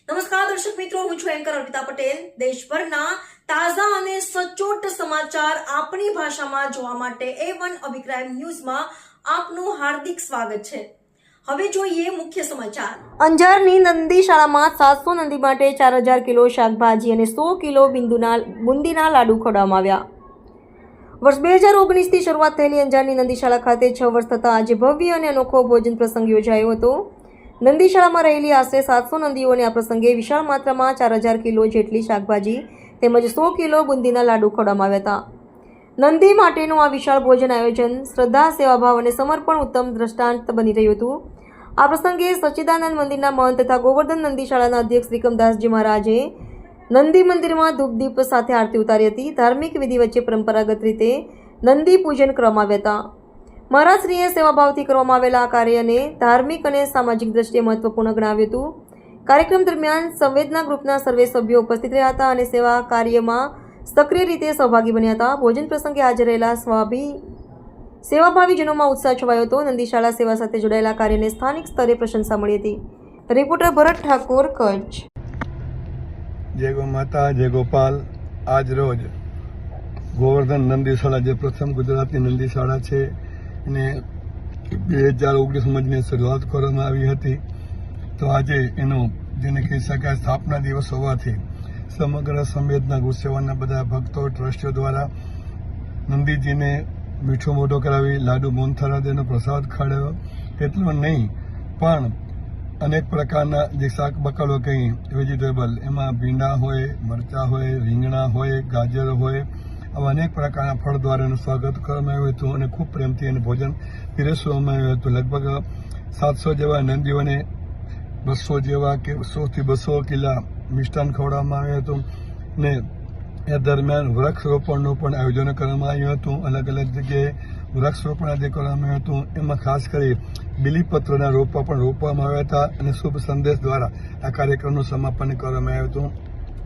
નમસ્કાર દર્શક મિત્રો, હું છું એન્કર અર્પિતા પટેલ। દેશભરના તાજા અને સચોટ સમાચાર આપણી ભાષામાં જોવા માટે A1 અભિપ્રાય ન્યૂઝમાં આપનું હાર્દિક સ્વાગત છે। હવે જોઈએ મુખ્ય સમાચાર। અંજારની નંદી શાળામાં 700 નંદી માટે 4000 કિલો શાકભાજી અને 100 કિલો બુંદીના લાડુ ખવડાવવામાં આવ્યા। વર્ષ 2019 થી શરૂઆત થયેલી અંજારની નંદી શાળા ખાતે 6 વર્ષ થતા આજે ભવ્ય અને અનોખો ભોજન પ્રસંગ યોજાયો હતો। નંદી શાળામાં રહેલી આશરે 700 નંદીઓને આ પ્રસંગે વિશાળ માત્રામાં 4000 કિલો જેટલી શાકભાજી તેમજ 100 કિલો બુંદીના લાડુ ખવડાવવામાં આવ્યા હતા। નંદી માટેનું આ વિશાળ ભોજન આયોજન શ્રદ્ધા, સેવાભાવ અને સમર્પણ ઉત્તમ દ્રષ્ટાંત બની રહ્યું હતું। આ પ્રસંગે સચ્ચિદાનંદ મંદિરના મહંત તથા ગોવર્ધન નંદી શાળાના અધ્યક્ષ ત્રિકમદાસજી મહારાજે નંદી મંદિરમાં ધૂપદીપ સાથે આરતી ઉતારી હતી। ધાર્મિક વિધિ વચ્ચે પરંપરાગત રીતે નંદી પૂજન કરવામાં આવ્યા હતા। મહારાજશ્રીએ સેવાભાવથી કરવામાં આવેલા આ કાર્યને ધાર્મિક અને સામાજિક દ્રષ્ટિએ મહત્વપૂર્ણ ગણાવ્યું હતું। કાર્યક્રમ દરમિયાન સંવેદના ગ્રુપના સર્વે સભ્યો ઉપસ્થિત રહ્યા હતા અને સેવા કાર્યમાં સક્રિય રીતે સહભાગી બન્યા હતા। ભોજન પ્રસંગે હાજર રહેલા સેવાભાવીજનોમાં ઉત્સાહ છવાયો હતો। નંદી શાળા સેવા સાથે જોડાયેલા કાર્યને સ્થાનિક સ્તરે પ્રશંસા મળી હતી। રિપોર્ટર ભરત ઠાકોર, કચ્છ। જય ગો માતા, જય ગોપાલ। આજ રોજ ગોવર્ધન નંદી શાળા જે પ્રથમ ગુજરાતની નંદી શાળા છે એને 2019 શરૂઆત કરવામાં આવી હતી। તો આજે એનો જેને કહી શકાય સ્થાપના દિવસ હોવાથી સમગ્ર સંવેદના ગુસ્સેવાના બધા ભક્તો ટ્રસ્ટીઓ દ્વારા નંદીજીને મીઠો મોઢો કરાવી લાડુ મોહનથાળાદેનો પ્રસાદ ખાડ્યો। એટલું નહીં પણ અનેક પ્રકારના જે શાક બકાલો કહીએ વેજીટેબલ, એમાં ભીંડા હોય, મરચાં હોય, રીંગણા હોય, ગાજર હોય, આવા અનેક પ્રકારના ફળ દ્વારા એનું સ્વાગત કરવામાં આવ્યું હતું અને ખૂબ પ્રેમથી એને ભોજન પીરસવામાં આવ્યું હતું। લગભગ 700 જેવા નંદીઓને 200 જેવા કે 100 થી 200 કિલા મિષ્ટાન ખવડાવવામાં આવ્યું હતું ને એ દરમિયાન વૃક્ષરોપણનું પણ આયોજન કરવામાં આવ્યું હતું। અલગ અલગ જગ્યાએ વૃક્ષરોપણ આજે કરવામાં આવ્યું હતું। એમાં ખાસ કરી બીલીપત્રના રોપા પણ રોપવામાં આવ્યા હતા અને શુભ સંદેશ દ્વારા આ કાર્યક્રમનું સમાપન કરવામાં આવ્યું હતું।